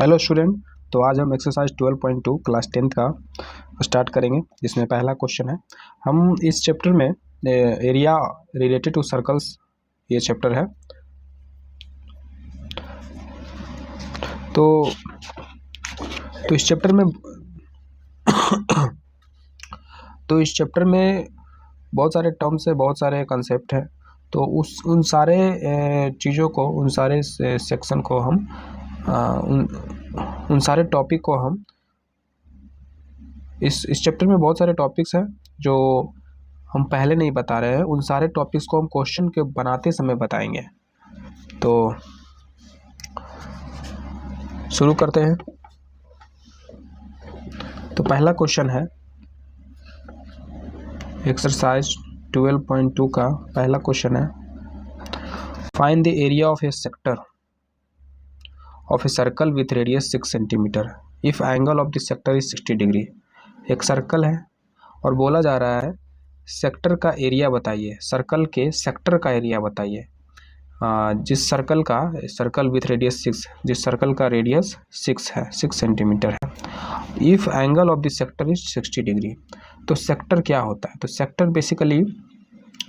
Hello student. तो आज हम एक्सरसाइज 12.2 क्लास 10th का स्टार्ट करेंगे, जिसमें पहला क्वेश्चन है। हम इस चैप्टर में एरिया रिलेटेड टू सर्कल्स ये चैप्टर है। तो इस चैप्टर में बहुत सारे टर्म्स है, बहुत सारे कंसेप्ट है। तो उन सारे चीज़ों को, उन सारे सेक्शन को हम उन सारे टॉपिक को हम इस चैप्टर में बहुत सारे टॉपिक्स हैं जो हम पहले नहीं बता रहे हैं। उन सारे टॉपिक्स को हम क्वेश्चन के बनाते समय बताएंगे। तो शुरू करते हैं। तो पहला क्वेश्चन है एक्सरसाइज 12.2 का पहला क्वेश्चन है, find the area of A sector of a circle with radius 6 centimetre if angle of the sector is 60 degree. एक सर्कल है और बोला जा रहा है सेक्टर का एरिया बताइए, सर्कल के सेक्टर का एरिया बताइए। जिस सर्कल विथ रेडियस 6, जिस सर्कल का रेडियस 6 है, 6 सेंटीमीटर है। If angle of the sector is 60 degree. तो सेक्टर क्या होता है? तो सेक्टर बेसिकली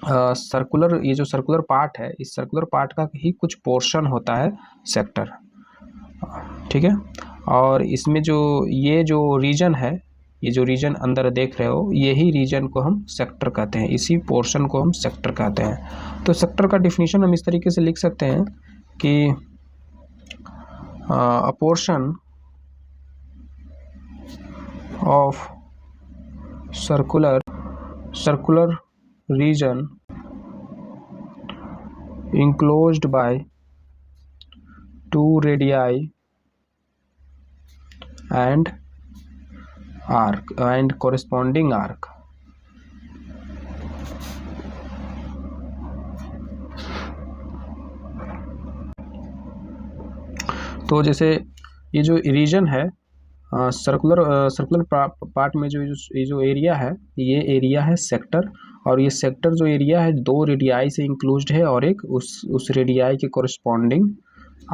सर्कुलर, ये जो सर्कुलर पार्ट है, इस सर्कुलर पार्ट का ही कुछ पोर्शन होता है सेक्टर, ठीक है। और इसमें ये जो रीजन है, ये जो रीजन अंदर देख रहे हो, यही रीजन को हम सेक्टर कहते हैं, इसी पोर्शन को हम सेक्टर कहते हैं। तो सेक्टर का डिफिनीशन हम इस तरीके से लिख सकते हैं कि अ portion of circular region enclosed by 2 radii and arc and corresponding arc। तो जैसे ये जो रीजन है सर्कुलर पार्ट में जो एरिया है, ये एरिया है सेक्टर। और ये सेक्टर जो एरिया है 2 रेडियाई से इंक्लोज्ड है और एक उस रेडियाई के कोरस्पॉन्डिंग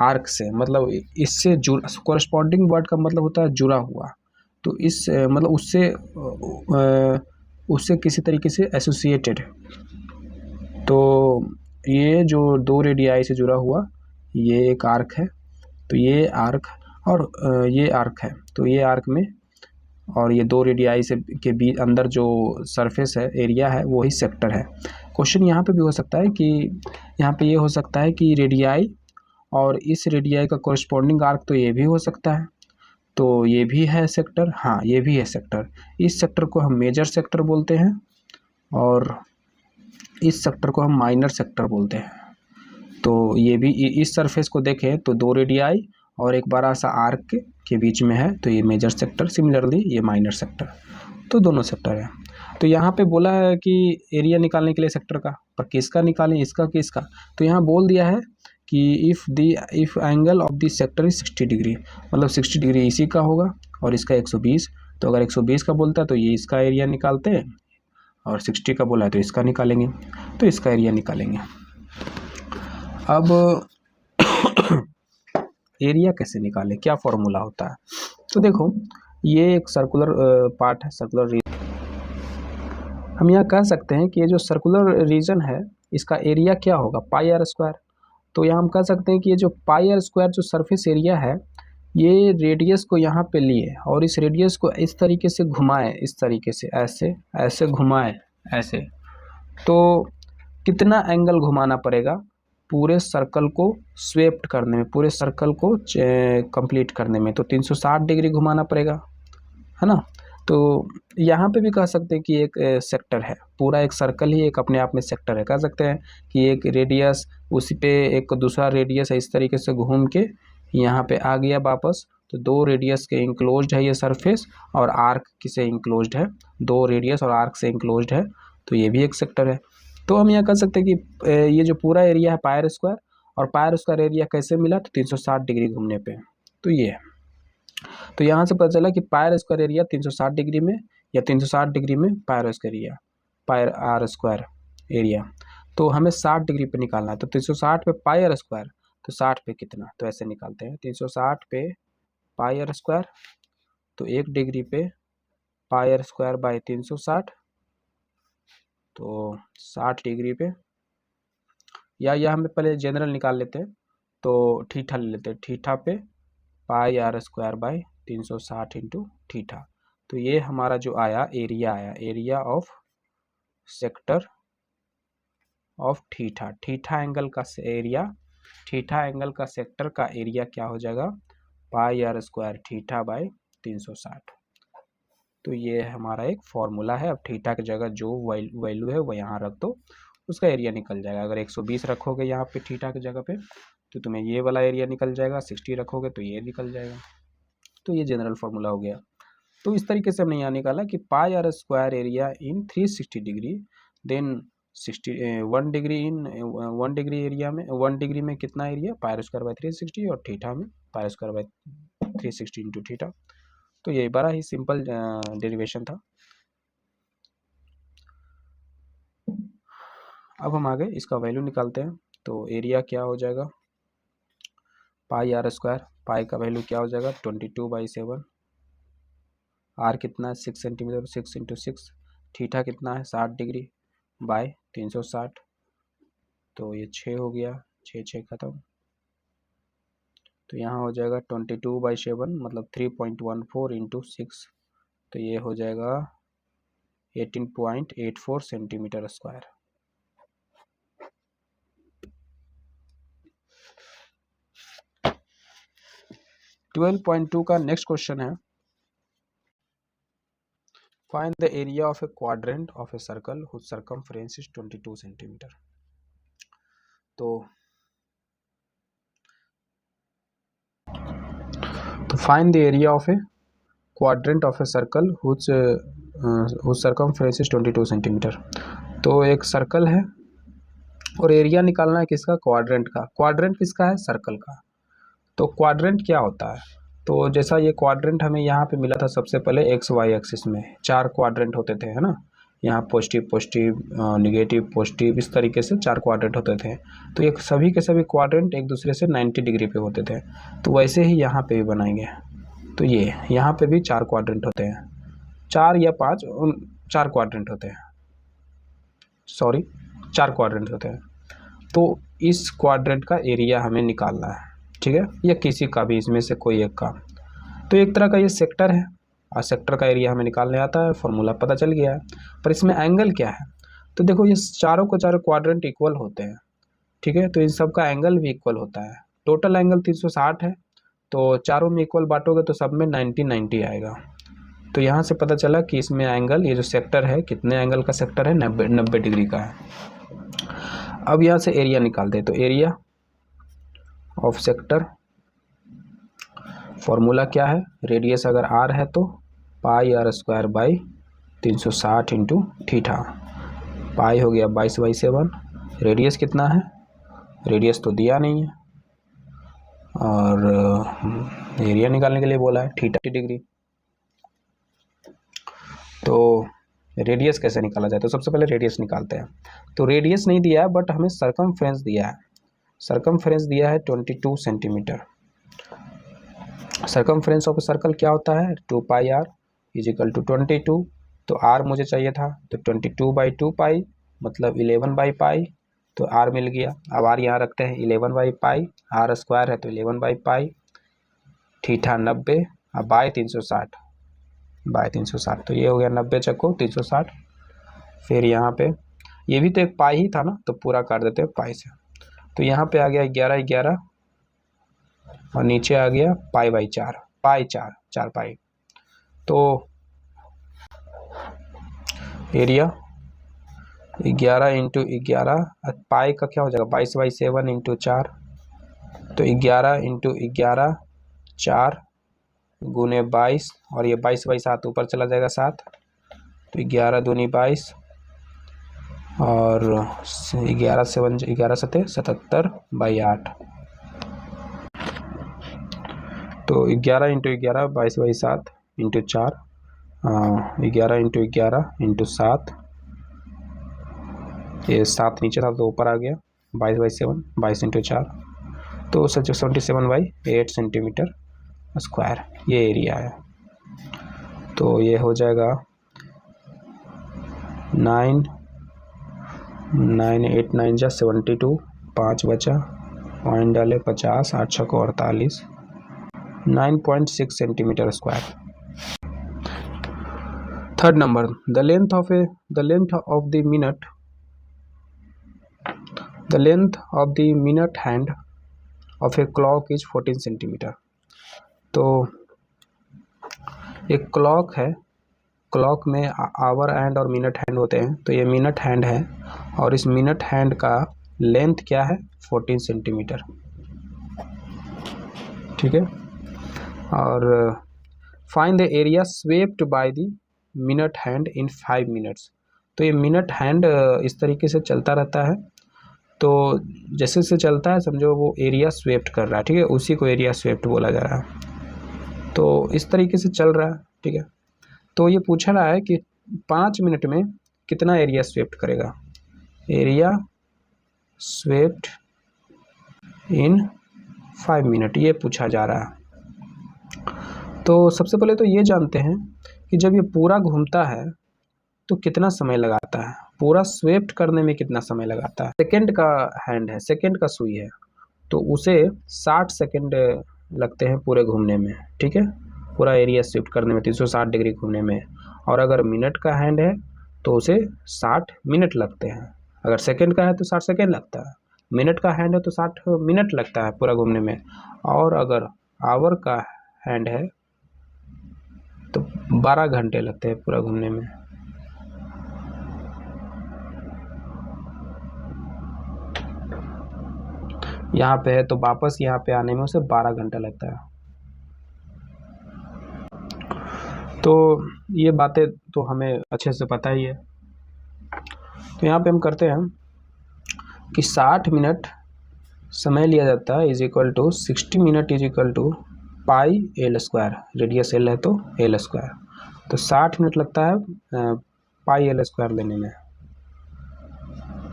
आर्क से, मतलब इससे कोरस्पॉन्डिंग वर्ड का मतलब होता है जुड़ा हुआ। तो इस मतलब उससे किसी तरीके से एसोसिएटेड। तो ये जो 2 रेडियाई से जुड़ा हुआ ये एक आर्क है। तो ये आर्क और ये आर्क है। तो ये आर्क में और ये 2 रेडियाई से के बीच अंदर जो सरफेस है, एरिया है, वो ही सेक्टर है। क्वेश्चन यहाँ पे भी हो सकता है कि यहाँ पे ये हो सकता है कि रेडियाई और इस रेडियाई का कोरस्पॉन्डिंग आर्क, तो ये भी हो सकता है। तो ये भी है सेक्टर, हाँ ये भी है सेक्टर। इस सेक्टर को हम मेजर सेक्टर बोलते हैं और इस सेक्टर को हम माइनर सेक्टर बोलते हैं। तो ये भी इस सरफेस को देखें तो 2 रेडियाई और एक बड़ा सा आर्क के बीच में है, तो ये मेजर सेक्टर, सिमिलरली ये माइनर सेक्टर। तो दोनों सेक्टर है। तो यहाँ पे बोला है कि एरिया निकालने के लिए सेक्टर का, पर किसका निकालें, इसका कि इसका? तो यहाँ बोल दिया है कि if angle of the sector is 60 degree, मतलब 60 डिग्री इसी का होगा और इसका 120। तो अगर 120 का बोलता है तो ये इसका एरिया निकालते हैं, और 60 का बोला है तो इसका निकालेंगे। तो इसका एरिया निकालेंगे। अब एरिया कैसे निकालें, क्या फॉर्मूला होता है? तो देखो, ये एक सर्कुलर पार्ट है, सर्कुलर रीजन। हम यहाँ कह सकते हैं कि ये जो सर्कुलर रीजन है, इसका एरिया क्या होगा? पाई आर स्क्वायर। तो यहाँ हम कह सकते हैं कि ये जो पाई आर स्क्वायर जो सरफेस एरिया है, ये रेडियस को यहाँ पे लिए और इस रेडियस को इस तरीके से घुमाएं, इस तरीके से ऐसे घुमाएं, ऐसे। तो कितना एंगल घुमाना पड़ेगा पूरे सर्कल को स्वेप्ट करने में, पूरे सर्कल को कंप्लीट करने में? तो 360 डिग्री घुमाना पड़ेगा, है ना। तो यहाँ पे भी कह सकते हैं कि एक सेक्टर है, पूरा एक सर्कल ही एक अपने आप में सेक्टर है। कह सकते हैं कि एक रेडियस, उसी पे एक दूसरा रेडियस है, इस तरीके से घूम के यहाँ पे आ गया वापस। तो 2 रेडियस के इंक्लोज्ड है ये सरफेस, और आर्क किसे इंक्लोज्ड है? 2 रेडियस और आर्क से इंक्लोज्ड है। तो ये भी एक सेक्टर है। तो हम यहाँ कह सकते हैं कि ये जो पूरा एरिया है पाई आर स्क्वायर, और पाई आर स्क्वायर एरिया कैसे मिला? तो 360 डिग्री घूमने पे। तो ये है। तो यहाँ से पता चला कि pi R square area 360 degree में, या 360 डिग्री में pi R square area, pi R square area. तो हमें 60 डिग्री पे निकालना है। तो 360 पे पाई आर स्क्वायर, तो 60 पे कितना? तो ऐसे निकालते हैं, 360 पे पाई आर स्क्वायर, तो 1 डिग्री पे पाई आर स्क्वायर बाई 360, तो 60 डिग्री पे, या हमें पहले जनरल निकाल लेते हैं, तो थीटा ले लेते हैं, थीटा पे pi R square by 360 into theta. तो ये हमारा जो आया एरिया आया, area of sector of theta, theta angle का एरिया, थीटा एंगल का सेक्टर का एरिया क्या हो जाएगा, pi R square theta by 360। तो ये हमारा एक फॉर्मूला है। अब थीटा की जगह जो वैल्यू है वो यहाँ रख दो, उसका एरिया निकल जाएगा। अगर 120 रखोगे यहाँ पे थीटा की जगह पे, तो तुम्हें ये वाला एरिया निकल जाएगा, 60 रखोगे तो ये निकल जाएगा। तो ये जनरल फार्मूला हो गया। तो इस तरीके से हमने यहाँ निकाला कि pi R square area in 360 degree, then 1 degree in 1 degree area में, 1 डिग्री में कितना area, pi R square by 360, और थीटा में pi R square by 360 into theta. तो ये बड़ा ही सिंपल डेरिवेशन था। अब हम आगे इसका वैल्यू निकालते हैं। तो एरिया क्या हो जाएगा, पाई आर स्क्वायर, पाई का वैल्यू क्या हो जाएगा 22/7, आर कितना है 6 सेंटीमीटर, 6 इंटू 6, थीटा कितना है 60 डिग्री बाय 360, तो ये 6 हो गया, 6 खत्म। तो यहाँ हो जाएगा 22/7 मतलब 3.14 इंटू 6, तो ये हो जाएगा 18.84 सेंटीमीटर स्क्वायर। ट्वेल्व पॉइंट 2 का नेक्स्ट क्वेश्चन है, find the area of a quadrant of a circle whose circumference is 22 centimetre. तो find the area of a quadrant of a circle whose circumference is 22 centimetre. तो एक circle है और area निकालना है किसका, क्वाड्रेंट का। क्वाड्रेंट किसका है, सर्कल का। तो क्वाड्रेंट क्या होता है, तो जैसा ये क्वाड्रेंट हमें यहाँ पे मिला था सबसे पहले एक्स वाई एक्सिस में 4 क्वाड्रेंट होते थे, है ना, यहाँ पॉजिटिव पॉजिटिव निगेटिव पॉजिटिव, इस तरीके से 4 क्वाड्रेंट होते थे। तो ये सभी के सभी क्वाड्रेंट एक दूसरे से 90 डिग्री पे होते थे। तो वैसे ही यहाँ पे भी बनाएंगे। तो ये यहाँ पे भी 4 क्वाड्रेंट होते हैं, 4 या 5, 4 क्वाड्रेंट होते हैं, सॉरी 4 क्वाड्रेंट होते हैं। तो इस क्वाड्रेंट का एरिया हमें निकालना है, ठीक है, या किसी का भी इसमें से कोई एक का। तो एक तरह का ये सेक्टर है और सेक्टर का एरिया हमें निकालने आता है, फॉर्मूला पता चल गया है। पर इसमें एंगल क्या है, तो देखो ये चारों को चारों क्वाड्रेंट इक्वल होते हैं, ठीक है, तो इन सब का एंगल भी इक्वल होता है। टोटल एंगल 360 है, तो चारों में इक्वल बांटोगे तो सब में 90 आएगा। तो यहाँ से पता चला कि इसमें एंगल, ये जो सेक्टर है कितने एंगल का सेक्टर है, 90 डिग्री का है। अब यहाँ से एरिया निकाल दे, तो एरिया ऑफ सेक्टर, फॉर्मूला क्या है, रेडियस अगर आर है तो pi R square by 360 into theta. Pi हो गया 22/7, रेडियस कितना है, रेडियस तो दिया नहीं है, और एरिया निकालने के लिए बोला है थीटा डिग्री। तो रेडियस कैसे निकाला जाए, तो सबसे पहले रेडियस निकालते हैं। तो रेडियस नहीं दिया है बट हमें सर्कमफ्रेंस दिया है, सर्कमफ्रेंस दिया है 22 सेंटीमीटर। सर्कमफ्रेंस ऑफ सर्कल क्या होता है, 2 पाई आर इज इक्वल टू 22। तो आर मुझे चाहिए था, तो 22/2 पाई मतलब 11/पाई, तो आर मिल गया। अब आर यहाँ रखते हैं 11/पाई, आर स्क्वायर है तो 11/पाई, थीटा 90, अब बाई 360, तो ये हो गया 90 चक्को 360। फिर यहाँ पे ये भी तो एक पाई ही था ना, तो पूरा काट देते हैं पाई से। तो यहाँ पे आ गया 11 और नीचे आ गया पाई/4, पाई 4 पाई। तो एरिया 11 इंटू 11, पाई का क्या हो जाएगा 22/7 इंटू 4, तो 11 इंटू 11 4 गुने 22, और ये 22/7 ऊपर चला जाएगा 7, तो 11 दूनी 22, और 11 7 77/8। तो 11 इंटू 11 22/7 इंटू 4, 11 इंटू 11 इंटू 7, ये 7 नीचे था तो ऊपर आ गया 22/7, 22 इंटू 4, तो 77/8 सेंटीमीटर स्क्वायर, ये एरिया है। तो ये हो जाएगा 9 8 9 जा 72, 5 बचा, पॉइंट डाले 50, 8 6 48, 9.6 centimetre square. Third number, the length of the minute hand of a clock is 14 centimetre. तो एक क्लॉक है, क्लॉक में आवर हैंड और मिनट हैंड होते हैं। तो ये मिनट हैंड है और इस मिनट हैंड का लेंथ क्या है, 14 सेंटीमीटर। ठीक है। और find the area swept by the minute hand in 5 minutes. तो ये मिनट हैंड इस तरीके से चलता रहता है। तो जैसे से चलता है समझो वो एरिया स्वेप्ट कर रहा है। ठीक है, उसी को एरिया स्वेप्ट बोला जा रहा है। तो इस तरीके से चल रहा है। ठीक है, तो ये पूछ रहा है कि 5 मिनट में कितना एरिया स्वेप्ट करेगा। एरिया स्वेप्ट इन 5 मिनट, ये पूछा जा रहा है। तो सबसे पहले तो ये जानते हैं कि जब ये पूरा घूमता है तो कितना समय लगाता है, पूरा स्वेप्ट करने में कितना समय लगाता है। सेकंड का हैंड है, सेकंड का सुई है, तो उसे 60 सेकंड लगते हैं पूरे घूमने में। ठीक है, पूरा एरिया स्वेप्ट करने में 360 डिग्री घूमने में। और अगर मिनट का हैंड है तो उसे 60 मिनट लगते हैं। अगर सेकंड का है तो 60 सेकंड लगता है, मिनट का हैंड है तो 60 मिनट लगता है पूरा घूमने में। और अगर आवर का हैंड है तो 12 घंटे लगते हैं पूरा घूमने में। यहाँ पे है तो वापस यहाँ पे आने में उसे 12 घंटा लगता है। तो ये बातें तो हमें अच्छे से पता ही है। तो यहाँ पे हम करते हैं कि 60 मिनट समय लिया जाता है is equal to 60 minute is equal to pi L square. Radius L है तो एल स्क्वायर। तो 60 मिनट लगता है पाई एल स्क्वायर लेने में।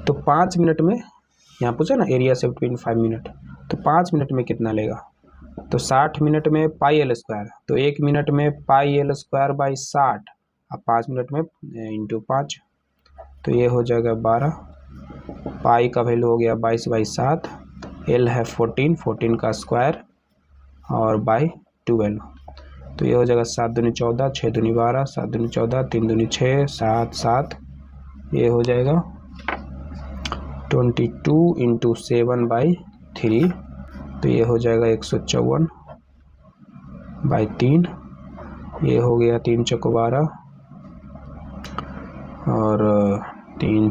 तो 5 मिनट में, यहाँ पूछा ना एरिया स्वेप्ट इन 5 मिनट, तो 5 मिनट में कितना लेगा। तो 60 मिनट में पाई एल स्क्वायर, तो 1 मिनट में पाई एल स्क्वायर बाई 60, अब 5 मिनट में इंटू 5, तो ये हो जाएगा 12। पाई का वैल्यू हो गया 22/7, एल है 14 का स्क्वायर और बाई 12। तो ये हो जाएगा 7 दूनी 14, 6 दूनी 12, 7 दूनी 14, 3 दूनी 6, 7 7, ये हो जाएगा 22 इंटू 7/3। तो ये हो जाएगा 154 बाई 3, ये हो गया 3 चौको 12 और 3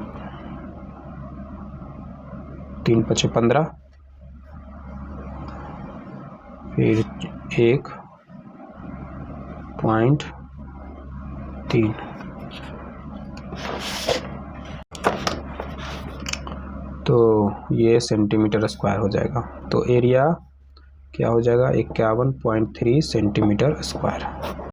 5 15, फिर 1.3। तो ये सेंटीमीटर स्क्वायर हो जाएगा। तो एरिया क्या हो जाएगा, 51.3 सेंटीमीटर स्क्वायर।